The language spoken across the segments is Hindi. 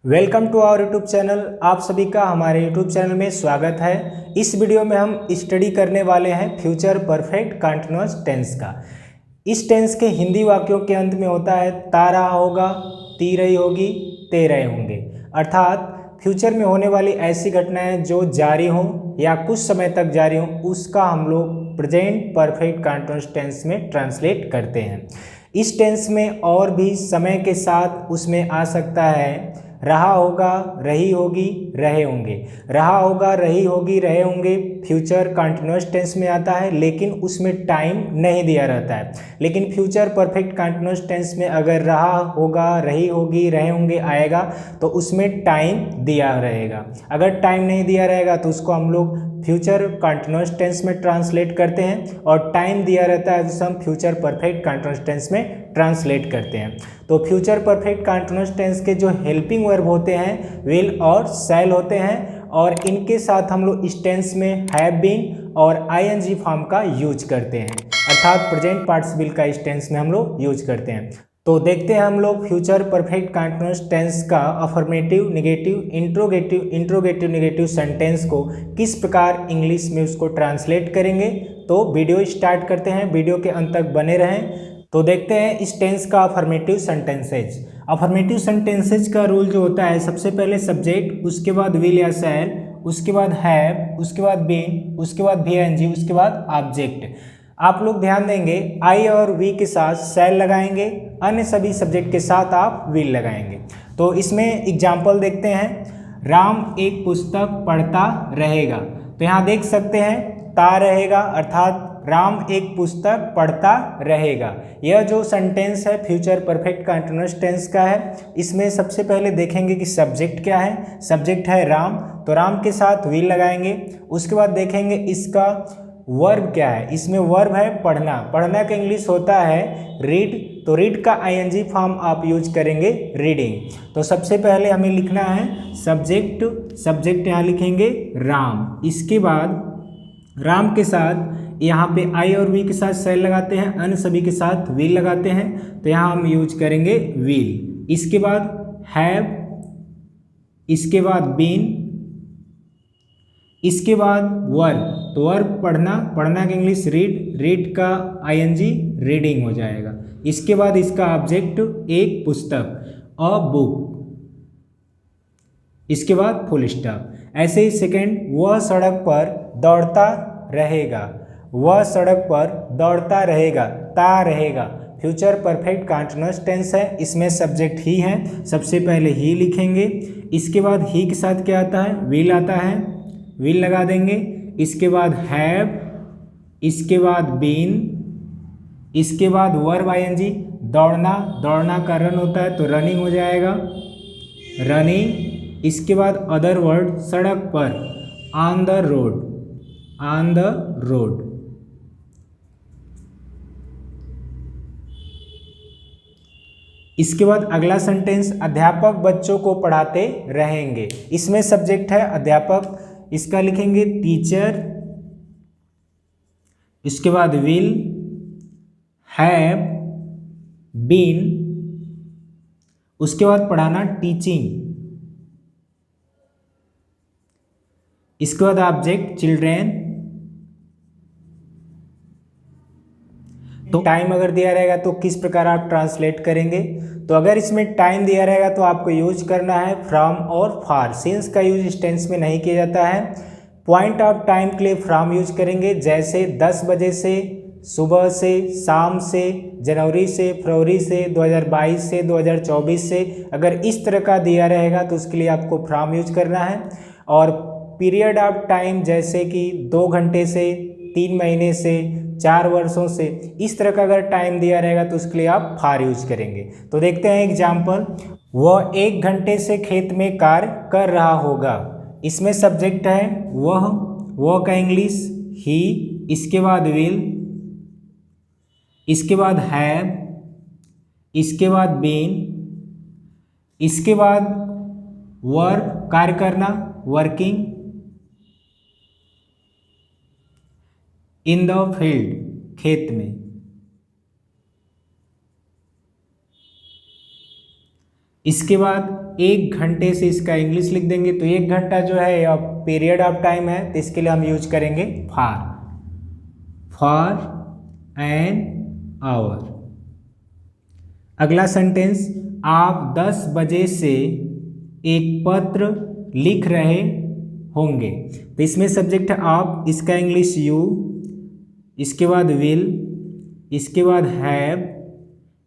Welcome to our YouTube channel. आप सभी का हमारे यूट्यूब चैनल में स्वागत है। इस वीडियो में हम स्टडी करने वाले हैं फ्यूचर परफेक्ट कंटीन्यूअस टेंस का। इस टेंस के हिंदी वाक्यों के अंत में होता है ता रहा होगा, ती रही होगी, ते रहे होंगे। अर्थात फ्यूचर में होने वाली ऐसी घटनाएं जो जारी हों या कुछ समय तक जारी हों, उसका हम लोग प्रेजेंट परफेक्ट कंटीन्यूअस टेंस में ट्रांसलेट करते हैं। इस टेंस में और भी समय के साथ उसमें आ सकता है रहा होगा, रही होगी, रहे होंगे। रहा होगा, रही होगी, रहे होंगे फ्यूचर कंटीन्यूअस टेंस में आता है, लेकिन उसमें टाइम नहीं दिया रहता है। लेकिन फ्यूचर परफेक्ट कंटीन्यूअस टेंस में अगर रहा होगा, रही होगी, रहे होंगे आएगा तो उसमें टाइम दिया रहेगा। अगर टाइम नहीं दिया रहेगा तो उसको हम लोग फ्यूचर कंटीन्यूअस टेंस में ट्रांसलेट करते हैं, और टाइम दिया रहता है तो हम फ्यूचर परफेक्ट कंटीन्यूअस टेंस में ट्रांसलेट करते हैं। तो फ्यूचर परफेक्ट कंटीन्यूअस टेंस के जो हेल्पिंग वर्ब होते हैं विल और शैल होते हैं, और इनके साथ हम लोग इस टेंस में हैव बीन और आईएनजी फॉर्म का यूज करते हैं, अर्थात प्रेजेंट पार्टिसिपल का इस टेंस में हम लोग यूज करते हैं। तो देखते हैं हम लोग फ्यूचर परफेक्ट कंटीन्यूअस टेंस का affirmative, negative, interrogative negative sentence को किस प्रकार इंग्लिश में उसको ट्रांसलेट करेंगे। तो वीडियो स्टार्ट करते हैं, वीडियो के अंत तक बने रहें। तो देखते हैं इस टेंस का अफर्मेटिव सेंटेंसेज। अफर्मेटिव सेंटेंसेज का रूल जो होता है, सबसे पहले सब्जेक्ट, उसके बाद विल या शैल, उसके बाद हैव, उसके बाद बीन, उसके बाद वीएनजी, उसके बाद ऑब्जेक्ट। आप लोग ध्यान देंगे आई और वी के साथ शैल लगाएंगे, अन्य सभी सब्जेक्ट के साथ आप विल लगाएंगे। तो इसमें एग्जाम्पल देखते हैं। राम एक पुस्तक पढ़ता रहेगा, तो यहाँ देख सकते हैं ता रहेगा, अर्थात राम एक पुस्तक पढ़ता रहेगा। यह जो सेंटेंस है फ्यूचर परफेक्ट कंटीन्यूअस टेंस का है। इसमें सबसे पहले देखेंगे कि सब्जेक्ट क्या है। सब्जेक्ट है राम, तो राम के साथ विल लगाएंगे। उसके बाद देखेंगे इसका वर्ब क्या है। इसमें वर्ब है पढ़ना। पढ़ना का इंग्लिश होता है रीड, तो रीड का आईएनजी फॉर्म आप यूज करेंगे रीडिंग। तो सबसे पहले हमें लिखना है सब्जेक्ट, सब्जेक्ट यहाँ लिखेंगे राम। इसके बाद राम के साथ यहाँ पे आई और वी के साथ शैल लगाते हैं, अन्य सभी के साथ विल लगाते हैं, तो यहाँ हम यूज करेंगे विल। इसके बाद हैव, इसके बाद बीन, इसके बाद वर्ब, तो वर्ब पढ़ना, पढ़ना का इंग्लिश रीड, रीड का आईएनजी रीडिंग हो जाएगा। इसके बाद इसका ऑब्जेक्ट एक पुस्तक, अ बुक, इसके बाद फुल स्टॉप। ऐसे ही सेकेंड, वह सड़क पर दौड़ता रहेगा, वह सड़क पर दौड़ता रहेगा, ता रहेगा। फ्यूचर परफेक्ट कंटीन्यूअस टेंस है, इसमें सब्जेक्ट ही है, सबसे पहले ही लिखेंगे। इसके बाद ही के साथ क्या आता है, विल आता है, विल लगा देंगे। इसके बाद हैव, इसके बाद बीन, इसके बाद वर्ब आईएनजी, दौड़ना, दौड़ना का रन होता है तो रनिंग हो जाएगा, रनिंग। इसके बाद अदर वर्ड, सड़क पर, on the road, on the road. इसके बाद अगला सेंटेंस, अध्यापक बच्चों को पढ़ाते रहेंगे। इसमें सब्जेक्ट है अध्यापक, इसका लिखेंगे टीचर। इसके बाद विल, हैव, बीन, उसके बाद पढ़ाना टीचिंग। इसके बाद ऑब्जेक्ट चिल्ड्रेन। तो टाइम अगर दिया रहेगा तो किस प्रकार आप ट्रांसलेट करेंगे। तो अगर इसमें टाइम दिया रहेगा तो आपको यूज करना है फ्रॉम और फॉर। सिंस का यूज इस टेंस में नहीं किया जाता है। पॉइंट ऑफ टाइम के लिए फ्रॉम यूज करेंगे, जैसे 10 बजे से, सुबह से, शाम से, जनवरी से, फरवरी से, 2022 से, 2024 से। अगर इस तरह का दिया रहेगा तो उसके लिए आपको फ्रॉम यूज करना है। और पीरियड ऑफ टाइम, जैसे कि 2 घंटे से, 3 महीने से, 4 वर्षों से, इस तरह का अगर टाइम दिया रहेगा तो उसके लिए आप फॉर यूज करेंगे। तो देखते हैं एग्जाम्पल। वह 1 घंटे से खेत में कार्य कर रहा होगा। इसमें सब्जेक्ट है वह का इंग्लिश ही, इसके बाद विल, इसके बाद हैव, इसके बाद बीन, इसके बाद वर्क कार्य करना, वर्किंग, इन द फील्ड खेत में। इसके बाद 1 घंटे से इसका इंग्लिश लिख देंगे। तो 1 घंटा जो है यह पीरियड ऑफ टाइम है, तो इसके लिए हम यूज करेंगे फॉर एन आवर। अगला सेंटेंस, आप 10 बजे से एक पत्र लिख रहे होंगे। तो इसमें सब्जेक्ट है आप, इसका इंग्लिश यू, इसके बाद विल, इसके बाद हैव,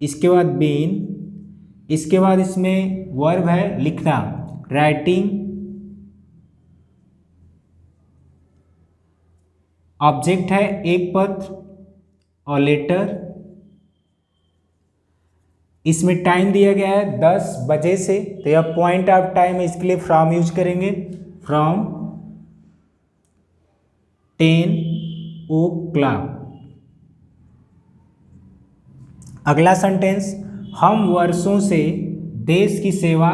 इसके बाद बीन, इसके बाद इसमें वर्ब है लिखना, राइटिंग, ऑब्जेक्ट है एक पत्र और लेटर। इसमें टाइम दिया गया है 10 बजे से, तो यह पॉइंट ऑफ टाइम है, इसके लिए फ्रॉम यूज करेंगे, फ्रॉम 10 o'clock। अगला सेंटेंस, हम वर्षों से देश की सेवा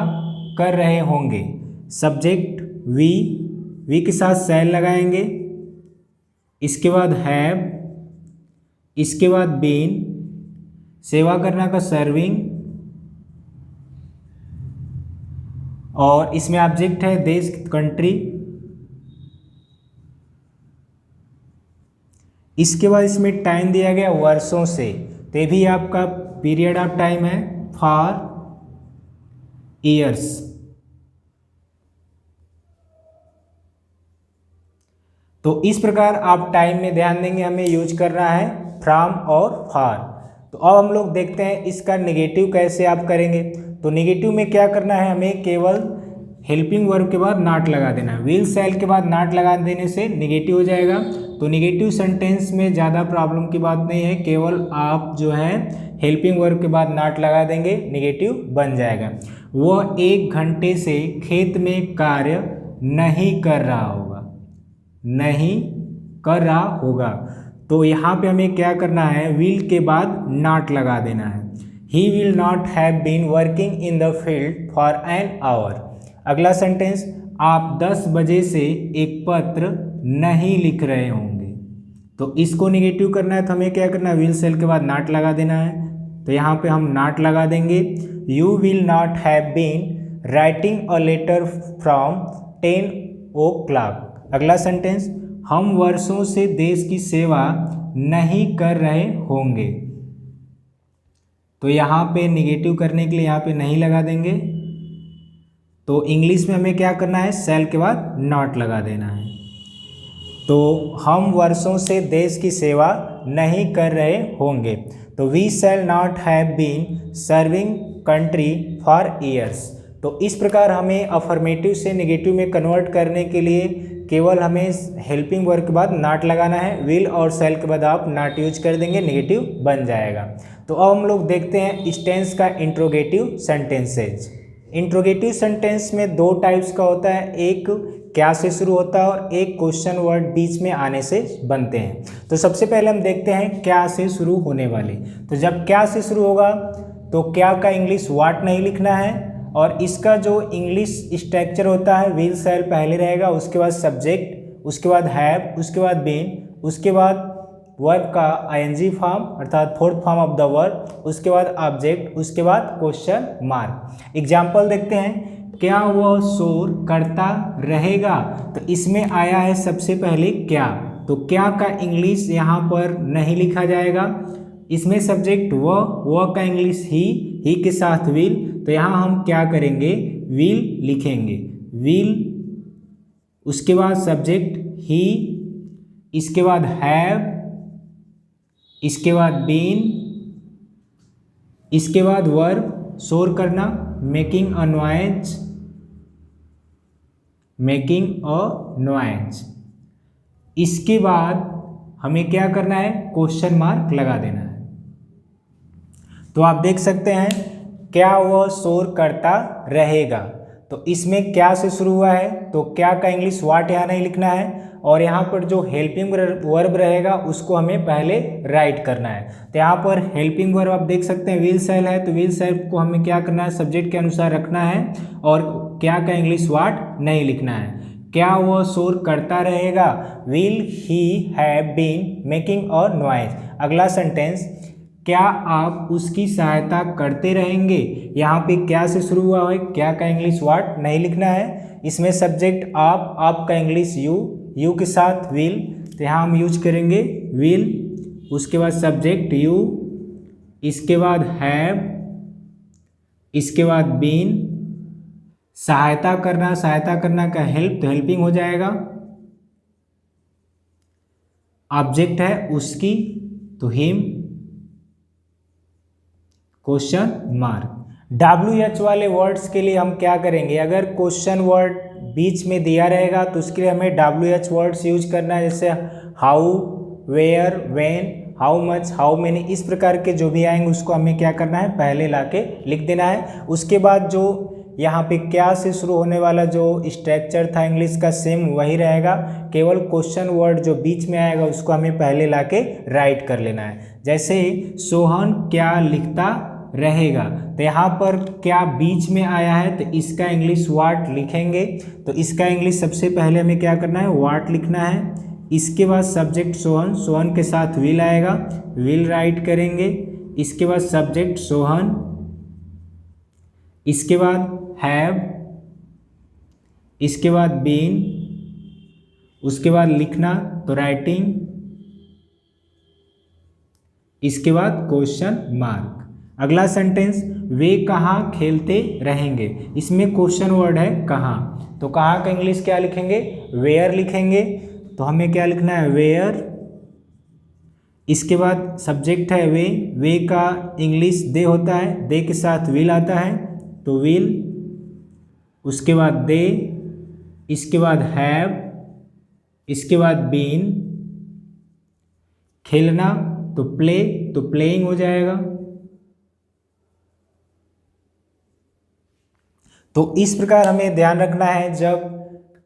कर रहे होंगे। सब्जेक्ट वी के साथ सेल लगाएंगे, इसके बाद हैव, इसके बाद बीन, सेवा करना का सर्विंग, और इसमें ऑब्जेक्ट है देश, कंट्री। इसके बाद इसमें टाइम दिया गया वर्षों से, तो ये भी आपका पीरियड ऑफ टाइम है, फॉर ईयर्स। तो इस प्रकार आप टाइम में ध्यान देंगे, हमें यूज करना है फ्रॉम और फॉर। तो अब हम लोग देखते हैं इसका नेगेटिव कैसे आप करेंगे। तो नेगेटिव में क्या करना है, हमें केवल हेल्पिंग वर्ब के बाद नॉट लगा देना है। विल सेल के बाद नॉट लगा देने से नेगेटिव हो जाएगा। तो नेगेटिव सेंटेंस में ज़्यादा प्रॉब्लम की बात नहीं है, केवल आप जो है हेल्पिंग वर्ब के बाद नॉट लगा देंगे, नेगेटिव बन जाएगा। वह 1 घंटे से खेत में कार्य नहीं कर रहा होगा, नहीं कर रहा होगा। तो यहाँ पे हमें क्या करना है, विल के बाद नॉट लगा देना है। He will not have been working in the field for an hour. अगला सेंटेंस, आप 10 बजे से एक पत्र नहीं लिख रहे होंगे। तो इसको नेगेटिव करना है, तो हमें क्या करना है, विल सेल के बाद नॉट लगा देना है। तो यहाँ पे हम नॉट लगा देंगे, you will not have been writing a letter from 10 o'clock। अगला सेंटेंस, हम वर्षों से देश की सेवा नहीं कर रहे होंगे। तो यहाँ पे नेगेटिव करने के लिए यहाँ पे नहीं लगा देंगे। तो इंग्लिश में हमें क्या करना है, सेल के बाद नॉट लगा देना है। तो हम वर्षों से देश की सेवा नहीं कर रहे होंगे। तो we shall not have been serving country for years. तो इस प्रकार हमें अफर्मेटिव से नेगेटिव में कन्वर्ट करने के लिए केवल हमें हेल्पिंग वर्ब के बाद नॉट लगाना है। विल और शैल के बाद आप नॉट यूज कर देंगे, नेगेटिव बन जाएगा। तो अब हम लोग देखते हैं इस टेंस का इंट्रोगेटिव सेंटेंसेज। इंट्रोगेटिव सेंटेंस में 2 टाइप्स का होता है, एक क्या से शुरू होता है और एक क्वेश्चन वर्ड बीच में आने से बनते हैं। तो सबसे पहले हम देखते हैं क्या से शुरू होने वाले। तो जब क्या से शुरू होगा तो क्या का इंग्लिश व्हाट नहीं लिखना है, और इसका जो इंग्लिश स्ट्रक्चर होता है विल शैल पहले रहेगा, उसके बाद सब्जेक्ट, उसके बाद हैव, उसके बाद बीन, उसके बाद वर्ब का आईएनजी फॉर्म अर्थात fourth form of the verb, उसके बाद ऑब्जेक्ट, उसके बाद क्वेश्चन मार्क। एग्जाम्पल देखते हैं, क्या वह शोर करता रहेगा। तो इसमें आया है सबसे पहले क्या, तो क्या का इंग्लिश यहाँ पर नहीं लिखा जाएगा। इसमें सब्जेक्ट वह का इंग्लिश ही के साथ विल, तो यहाँ हम क्या करेंगे, विल लिखेंगे, विल, उसके बाद सब्जेक्ट ही, इसके बाद हैव, इसके बाद बीन, इसके बाद वर्ब शोर करना, making a noise, making a noise. इसके बाद हमें क्या करना है, क्वेश्चन मार्क लगा देना है। तो आप देख सकते हैं क्या वह शोर करता रहेगा। तो इसमें क्या से शुरू हुआ है, तो क्या का इंग्लिश व्हाट यहाँ नहीं लिखना है, और यहाँ पर जो हेल्पिंग वर्ब रहेगा उसको हमें पहले राइट करना है। तो यहाँ पर हेल्पिंग वर्ब आप देख सकते हैं विल शैल है, तो विल शैल को हमें क्या करना है, सब्जेक्ट के अनुसार रखना है, और क्या का इंग्लिश व्हाट नहीं लिखना है। क्या वह शोर करता रहेगा, will he have been making a noise. अगला सेंटेंस, क्या आप उसकी सहायता करते रहेंगे। यहाँ पे क्या से शुरू हुआ है, क्या का इंग्लिश व्हाट नहीं लिखना है। इसमें सब्जेक्ट आप का इंग्लिश यू के साथ विल, तो यहाँ हम यूज करेंगे विल। उसके बाद सब्जेक्ट यू, इसके बाद हैव, इसके बाद बीन। सहायता करना का हेल्प, तो हेल्पिंग हो जाएगा। ऑब्जेक्ट है उसकी, तो हिम। Question mark. WH वाले वर्ड्स के लिए हम क्या करेंगे, अगर क्वेश्चन वर्ड बीच में दिया रहेगा तो उसके लिए हमें WH वर्ड्स यूज करना है, जैसे how, where, when, how much, how many. इस प्रकार के जो भी आएंगे उसको हमें क्या करना है, पहले लाके लिख देना है। उसके बाद जो यहाँ पे क्या से शुरू होने वाला जो स्ट्रक्चर था इंग्लिश का सेम वही रहेगा, केवल क्वेश्चन वर्ड जो बीच में आएगा उसको हमें पहले लाके राइट कर लेना है। जैसे सोहन क्या लिखता रहेगा, तो यहाँ पर क्या बीच में आया है तो इसका इंग्लिश व्हाट लिखेंगे। तो इसका इंग्लिश सबसे पहले हमें क्या करना है, व्हाट लिखना है। इसके बाद सब्जेक्ट सोहन, सोहन के साथ विल आएगा, विल राइट करेंगे। इसके बाद सब्जेक्ट सोहन, इसके बाद हैव, इसके बाद बीन, उसके बाद लिखना तो राइटिंग, इसके बाद क्वेश्चन मार्क। अगला सेंटेंस, वे कहाँ खेलते रहेंगे। इसमें क्वेश्चन वर्ड है कहाँ, तो कहाँ का इंग्लिश क्या लिखेंगे, वेयर लिखेंगे। तो हमें क्या लिखना है, वेयर। इसके बाद सब्जेक्ट है वे का इंग्लिश दे होता है, दे के साथ विल आता है तो विल। उसके बाद दे, इसके बाद हैव, इसके बाद बीन। खेलना तो प्ले, तो प्लेइंग हो जाएगा। तो इस प्रकार हमें ध्यान रखना है, जब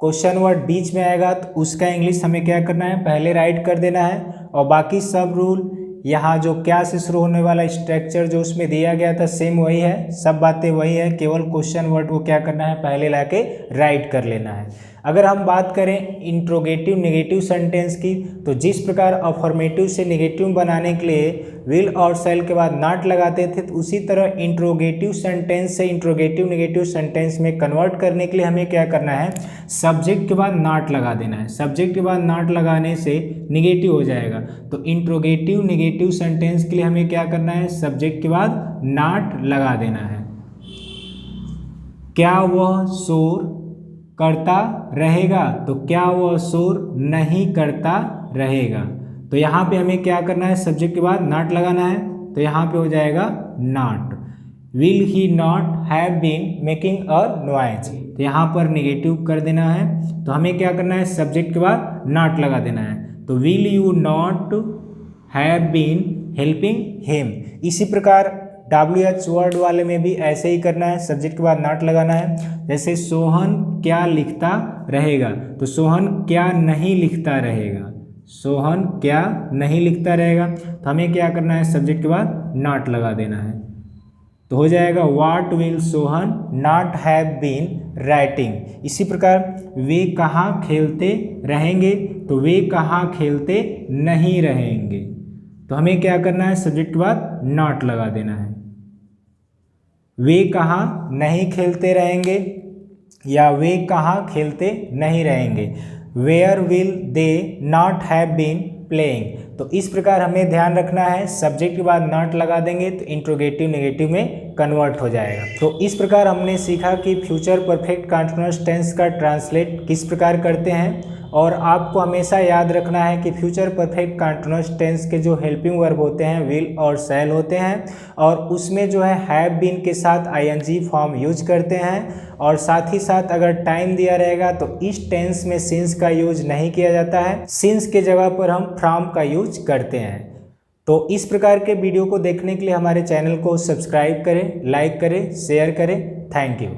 क्वेश्चन वर्ड बीच में आएगा तो उसका इंग्लिश हमें क्या करना है, पहले राइट कर देना है। और बाकी सब रूल यहाँ जो क्या से शुरू होने वाला स्ट्रक्चर जो उसमें दिया गया था सेम वही है, सब बातें वही है, केवल क्वेश्चन वर्ड को क्या करना है, पहले लाके राइट कर लेना है। अगर हम बात करें इंट्रोगेटिव नेगेटिव सेंटेंस की, तो जिस प्रकार अफर्मेटिव से नेगेटिव बनाने के लिए विल और शैल के बाद नॉट लगाते थे, तो उसी तरह इंट्रोगेटिव सेंटेंस से इंट्रोगेटिव नेगेटिव सेंटेंस में कन्वर्ट करने के लिए हमें क्या करना है, सब्जेक्ट के बाद नॉट लगा देना है। सब्जेक्ट के बाद नॉट लगाने से नेगेटिव हो जाएगा। तो इंट्रोगेटिव नेगेटिव सेंटेंस के लिए हमें क्या करना है, सब्जेक्ट के बाद नॉट लगा देना है। क्या वह शोर करता रहेगा, तो क्या वह शोर नहीं करता रहेगा। तो यहाँ पे हमें क्या करना है, सब्जेक्ट के बाद नॉट लगाना है, तो यहाँ पे हो जाएगा not. Will he not have been making a noise, तो यहाँ पर नेगेटिव कर देना है। तो हमें क्या करना है, सब्जेक्ट के बाद नॉट लगा देना है। तो will you not have been helping him. इसी प्रकार WH वर्ड वाले में भी ऐसे ही करना है, सब्जेक्ट के बाद नॉट लगाना है। जैसे सोहन क्या लिखता रहेगा, तो सोहन क्या नहीं लिखता रहेगा, सोहन क्या नहीं लिखता रहेगा। तो हमें क्या करना है, सब्जेक्ट के बाद नॉट लगा देना है। तो हो जाएगा what will Sohan not have been writing. इसी प्रकार वे कहाँ खेलते रहेंगे, तो वे कहाँ खेलते नहीं रहेंगे। तो हमें क्या करना है, सब्जेक्ट के बाद नॉट लगा देना है। वे कहाँ नहीं खेलते रहेंगे या वे कहाँ खेलते नहीं रहेंगे। Where will they not have been playing. तो इस प्रकार हमें ध्यान रखना है, सब्जेक्ट के बाद नॉट लगा देंगे तो इंट्रोगेटिव नेगेटिव में कन्वर्ट हो जाएगा। तो इस प्रकार हमने सीखा कि फ्यूचर परफेक्ट कंटीन्यूअस टेंस का ट्रांसलेट किस प्रकार करते हैं। और आपको हमेशा याद रखना है कि फ्यूचर परफेक्ट कंटीन्यूअस टेंस के जो हेल्पिंग वर्ब होते हैं विल और शैल होते हैं, और उसमें जो है हैव बीन के साथ ING फॉर्म यूज करते हैं। और साथ ही साथ अगर टाइम दिया रहेगा तो इस टेंस में सिंस का यूज नहीं किया जाता है, सिंस के जगह पर हम फ्रॉम का यूज करते हैं। तो इस प्रकार के वीडियो को देखने के लिए हमारे चैनल को सब्सक्राइब करें, लाइक करें, शेयर करें। Thank you.